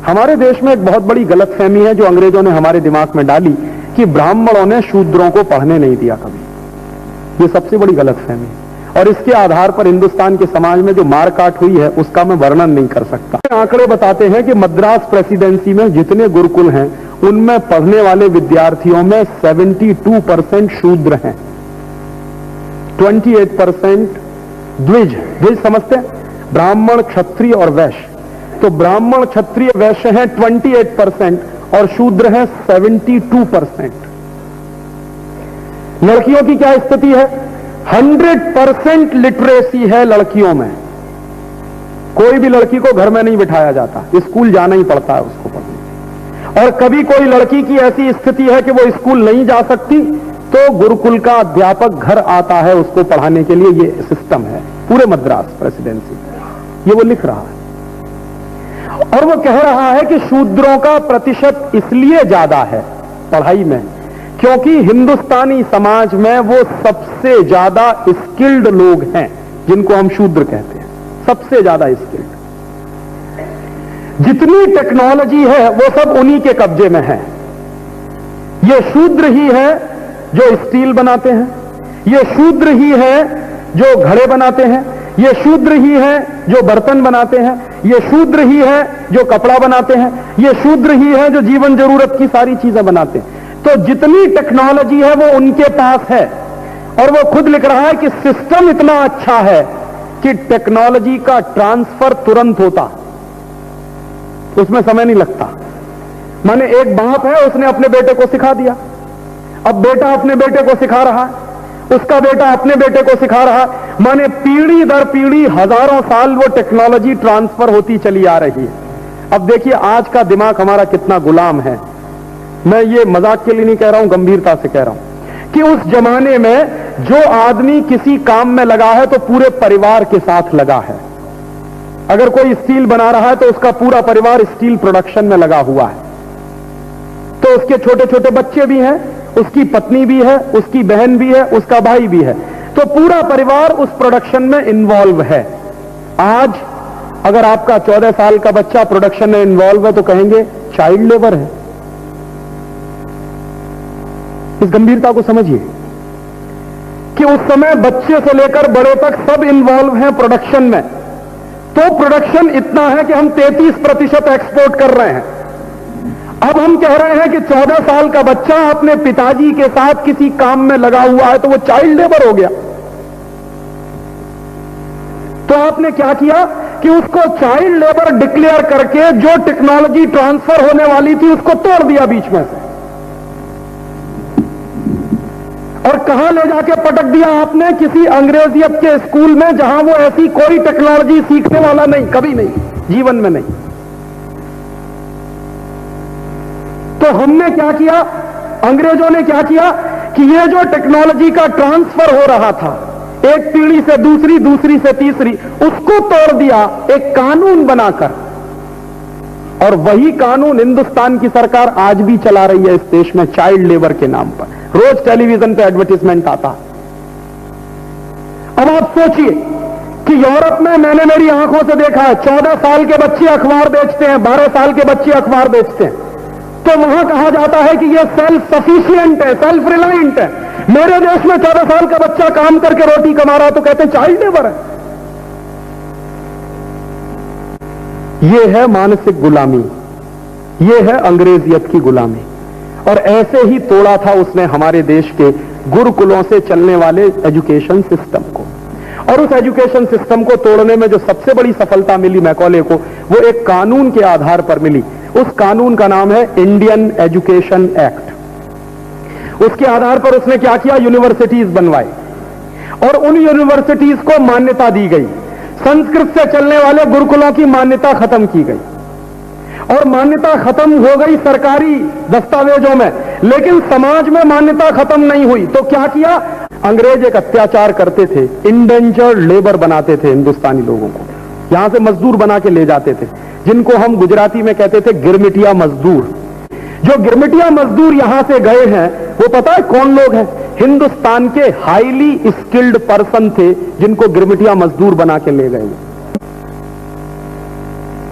हमारे देश में एक बहुत बड़ी गलतफहमी है जो अंग्रेजों ने हमारे दिमाग में डाली कि ब्राह्मणों ने शूद्रों को पढ़ने नहीं दिया कभी। ये सबसे बड़ी गलतफहमी है और इसके आधार पर हिंदुस्तान के समाज में जो मारकाट हुई है उसका मैं वर्णन नहीं कर सकता। आंकड़े बताते हैं कि मद्रास प्रेसिडेंसी में जितने गुरुकुल हैं उनमें पढ़ने वाले विद्यार्थियों में 72% शूद्र हैं, 28% द्विज। द्विज समझते हैं? ब्राह्मण, क्षत्रिय और वैश्य। तो ब्राह्मण, क्षत्रिय, वैश्य हैं 28% और शूद्र हैं 72%। लड़कियों की क्या स्थिति है? 100% लिटरेसी है लड़कियों में। कोई भी लड़की को घर में नहीं बिठाया जाता, स्कूल जाना ही पड़ता है उसको पढ़ने। और कभी कोई लड़की की ऐसी स्थिति है कि वो स्कूल नहीं जा सकती तो गुरुकुल का अध्यापक घर आता है उसको पढ़ाने के लिए। ये सिस्टम है पूरे मद्रास प्रेसिडेंसी, ये वो लिख रहा है। और वो कह रहा है कि शूद्रों का प्रतिशत इसलिए ज्यादा है पढ़ाई में क्योंकि हिंदुस्तानी समाज में वो सबसे ज्यादा स्किल्ड लोग हैं जिनको हम शूद्र कहते हैं, सबसे ज्यादा स्किल्ड। जितनी टेक्नोलॉजी है वो सब उन्हीं के कब्जे में है। ये शूद्र ही है जो स्टील बनाते हैं, ये शूद्र ही है जो घड़े बनाते हैं, ये शूद्र ही है जो बर्तन बनाते हैं, ये शूद्र ही है जो कपड़ा बनाते हैं, ये शूद्र ही है जो जीवन जरूरत की सारी चीजें बनाते हैं। तो जितनी टेक्नोलॉजी है वो उनके पास है। और वो खुद लिख रहा है कि सिस्टम इतना अच्छा है कि टेक्नोलॉजी का ट्रांसफर तुरंत होता, उसमें समय नहीं लगता। माने एक बाप है, उसने अपने बेटे को सिखा दिया, अब बेटा अपने बेटे को सिखा रहा है, उसका बेटा अपने बेटे को सिखा रहा है। माने पीढ़ी दर पीढ़ी हजारों साल वो टेक्नोलॉजी ट्रांसफर होती चली आ रही है। अब देखिए आज का दिमाग हमारा कितना गुलाम है। मैं ये मजाक के लिए नहीं कह रहा हूं, गंभीरता से कह रहा हूं कि उस जमाने में जो आदमी किसी काम में लगा है तो पूरे परिवार के साथ लगा है। अगर कोई स्टील बना रहा है तो उसका पूरा परिवार स्टील प्रोडक्शन में लगा हुआ है। तो उसके छोटे छोटे बच्चे भी हैं, उसकी पत्नी भी है, उसकी बहन भी है, उसका भाई भी है। तो पूरा परिवार उस प्रोडक्शन में इन्वॉल्व है। आज अगर आपका 14 साल का बच्चा प्रोडक्शन में इन्वॉल्व है तो कहेंगे चाइल्ड लेबर है। इस गंभीरता को समझिए कि उस समय बच्चे से लेकर बड़े तक सब इन्वॉल्व हैं प्रोडक्शन में। तो प्रोडक्शन इतना है कि हम 33% एक्सपोर्ट कर रहे हैं। अब हम कह रहे हैं कि 14 साल का बच्चा अपने पिताजी के साथ किसी काम में लगा हुआ है तो वो चाइल्ड लेबर हो गया। तो आपने क्या किया कि उसको चाइल्ड लेबर डिक्लेयर करके जो टेक्नोलॉजी ट्रांसफर होने वाली थी उसको तोड़ दिया बीच में से। और कहां ले जाके पटक दिया आपने? किसी अंग्रेजियत के स्कूल में जहां वो ऐसी कोई टेक्नोलॉजी सीखने वाला नहीं, कभी नहीं, जीवन में नहीं। तो हमने क्या किया, अंग्रेजों ने क्या किया कि ये जो टेक्नोलॉजी का ट्रांसफर हो रहा था एक पीढ़ी से दूसरी, दूसरी से तीसरी, उसको तोड़ दिया एक कानून बनाकर। और वही कानून हिंदुस्तान की सरकार आज भी चला रही है इस देश में चाइल्ड लेबर के नाम पर। रोज टेलीविजन पे एडवर्टाइजमेंट आता। अब आप सोचिए कि यूरोप में मैंने मेरी आंखों से देखा है 14 साल के बच्चे अखबार बेचते हैं, 12 साल के बच्चे अखबार बेचते हैं। तो वहां कहा जाता है कि ये सेल्फ सफिशिएंट है, सेल्फ रिलायंट है। मेरे देश में 14 साल का बच्चा काम करके रोटी कमा रहा तो कहते हैं चाइल्ड लेबर है। ये है मानसिक गुलामी, ये है अंग्रेजियत की गुलामी। और ऐसे ही तोड़ा था उसने हमारे देश के गुरुकुलों से चलने वाले एजुकेशन सिस्टम को। और उस एजुकेशन सिस्टम को तोड़ने में जो सबसे बड़ी सफलता मिली मैकॉले को, वो एक कानून के आधार पर मिली। उस कानून का नाम है इंडियन एजुकेशन एक्ट। उसके आधार पर उसने क्या किया, यूनिवर्सिटीज बनवाई और उन यूनिवर्सिटीज को मान्यता दी गई। संस्कृत से चलने वाले गुरुकुलों की मान्यता खत्म की गई और मान्यता खत्म हो गई सरकारी दस्तावेजों में, लेकिन समाज में मान्यता खत्म नहीं हुई। तो क्या किया, अंग्रेज एक अत्याचार करते थे, इंडेंजर्ड लेबर बनाते थे हिंदुस्तानी लोगों को, यहां से मजदूर बना के ले जाते थे, जिनको हम गुजराती में कहते थे गिरमिटिया मजदूर। जो गिरमिटिया मजदूर यहां से गए हैं वो पता है कौन लोग हैं? हिंदुस्तान के हाईली स्किल्ड पर्सन थे जिनको गिरमिटिया मजदूर बना के ले गए।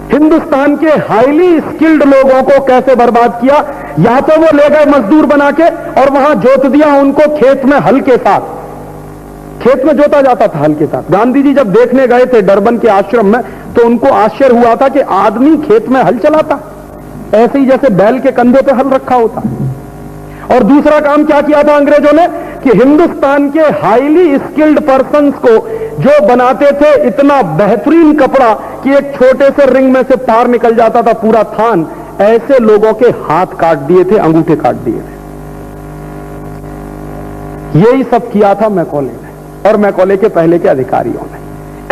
हिंदुस्तान के हाईली स्किल्ड लोगों को कैसे बर्बाद किया। या तो वो ले गए मजदूर बना के और वहां जोत दिया उनको खेत में हल के साथ, खेत में जोता जाता था हल के साथ। गांधी जी जब देखने गए थे डरबन के आश्रम में तो उनको आश्चर्य हुआ था कि आदमी खेत में हल चलाता, ऐसे ही जैसे बैल के कंधे पे हल रखा होता। और दूसरा काम क्या किया था अंग्रेजों ने कि हिंदुस्तान के हाईली स्किल्ड पर्सन्स को जो बनाते थे इतना बेहतरीन कपड़ा कि एक छोटे से रिंग में से पार निकल जाता था पूरा थान, ऐसे लोगों के हाथ काट दिए थे, अंगूठे काट दिए थे। यही सब किया था मैकॉले ने और मैकॉले के पहले के अधिकारियों ने,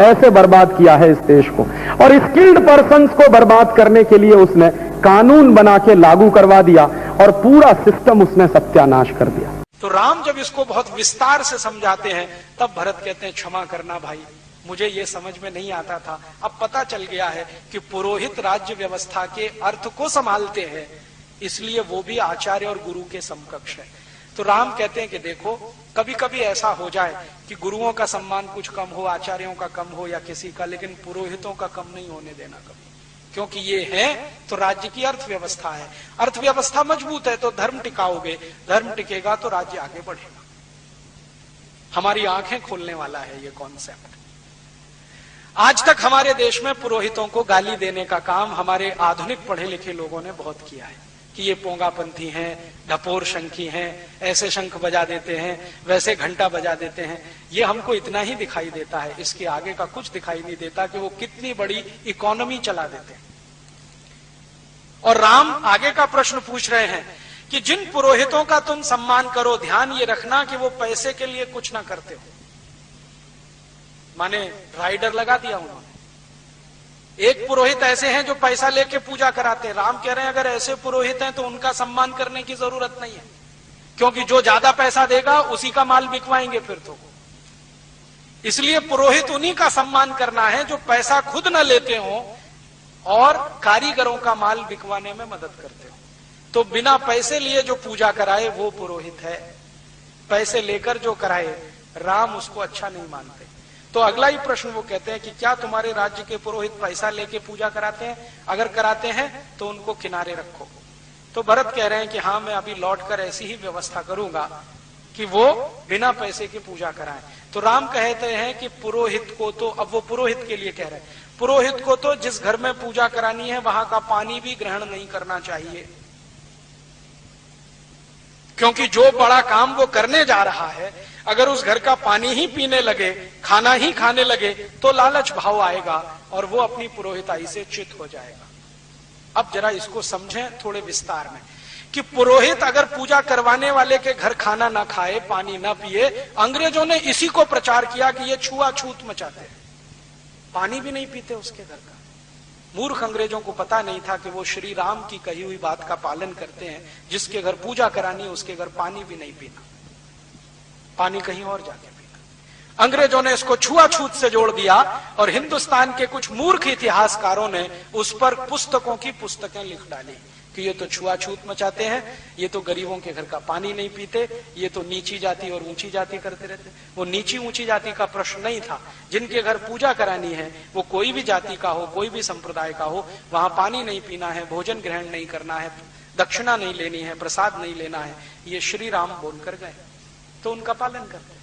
ऐसे बर्बाद किया है इस देश को। और स्किल्ड पर्सन्स को बर्बाद करने के लिए उसने कानून बना के लागू करवा दिया और पूरा सिस्टम उसने सत्यानाश कर दिया। तो राम जब इसको बहुत विस्तार से समझाते हैं तब भरत कहते हैं क्षमा करना भाई, मुझे ये समझ में नहीं आता था, अब पता चल गया है कि पुरोहित राज्य व्यवस्था के अर्थ को संभालते हैं, इसलिए वो भी आचार्य और गुरु के समकक्ष है। तो राम कहते हैं कि देखो कभी कभी ऐसा हो जाए कि गुरुओं का सम्मान कुछ कम हो, आचार्यों का कम हो या किसी का, लेकिन पुरोहितों का कम नहीं होने देना कभी, क्योंकि ये है तो राज्य की अर्थव्यवस्था है। अर्थव्यवस्था मजबूत है तो धर्म टिकाओगे, धर्म टिकेगा तो राज्य आगे बढ़ेगा। हमारी आंखें खोलने वाला है ये कॉन्सेप्ट। आज तक हमारे देश में पुरोहितों को गाली देने का काम हमारे आधुनिक पढ़े लिखे लोगों ने बहुत किया है कि ये पोंगापंथी हैं, ढपोर शंखी हैं, ऐसे शंख बजा देते हैं, वैसे घंटा बजा देते हैं। ये हमको इतना ही दिखाई देता है, इसके आगे का कुछ दिखाई नहीं देता कि वो कितनी बड़ी इकोनॉमी चला देते हैं। और राम आगे का प्रश्न पूछ रहे हैं कि जिन पुरोहितों का तुम सम्मान करो, ध्यान ये रखना कि वो पैसे के लिए कुछ ना करते हो। माने राइडर लगा दिया उन्होंने। एक पुरोहित ऐसे हैं जो पैसा लेके पूजा कराते हैं। राम कह रहे हैं अगर ऐसे पुरोहित हैं तो उनका सम्मान करने की जरूरत नहीं है, क्योंकि जो ज्यादा पैसा देगा उसी का माल बिकवाएंगे फिर तो। इसलिए पुरोहित उन्हीं का सम्मान करना है जो पैसा खुद न लेते हो और कारीगरों का माल बिकवाने में मदद करते हो। तो बिना पैसे लिए जो पूजा कराए वो पुरोहित है, पैसे लेकर जो कराए राम उसको अच्छा नहीं मानते। तो अगला ही प्रश्न वो कहते हैं कि क्या तुम्हारे राज्य के पुरोहित पैसा लेके पूजा कराते हैं? अगर कराते हैं तो उनको किनारे रखो। तो भरत कह रहे हैं कि हाँ, मैं अभी लौटकर ऐसी ही व्यवस्था करूंगा कि वो बिना पैसे की पूजा कराएं। तो राम कहते हैं कि पुरोहित को तो, अब वो पुरोहित के लिए कह रहे हैं, पुरोहित को तो जिस घर में पूजा करानी है वहां का पानी भी ग्रहण नहीं करना चाहिए, क्योंकि जो बड़ा काम वो करने जा रहा है अगर उस घर का पानी ही पीने लगे, खाना ही खाने लगे तो लालच भाव आएगा और वो अपनी पुरोहिताई से च्युत हो जाएगा। अब जरा इसको समझें थोड़े विस्तार में कि पुरोहित अगर पूजा करवाने वाले के घर खाना ना खाए, पानी ना पिए, अंग्रेजों ने इसी को प्रचार किया कि ये छुआछूत मचाते हैं, पानी भी नहीं पीते उसके घर का। मूर्ख अंग्रेजों को पता नहीं था कि वो श्री राम की कही हुई बात का पालन करते हैं, जिसके घर पूजा करानी है उसके घर पानी भी नहीं पीना, पानी कहीं और जाके पीना। अंग्रेजों ने इसको छुआछूत से जोड़ दिया और हिंदुस्तान के कुछ मूर्ख इतिहासकारों ने उस पर पुस्तकों की पुस्तकें लिख डाली कि ये तो छुआछूत मचाते हैं, ये तो गरीबों के घर का पानी नहीं पीते, ये तो नीची जाति और ऊंची जाति करते रहते। वो नीची ऊंची जाति का प्रश्न नहीं था, जिनके घर पूजा करानी है वो कोई भी जाति का हो, कोई भी संप्रदाय का हो, वहां पानी नहीं पीना है, भोजन ग्रहण नहीं करना है, दक्षिणा नहीं लेनी है, प्रसाद नहीं लेना है, ये श्री राम बोलकर गए तो उनका पालन करते।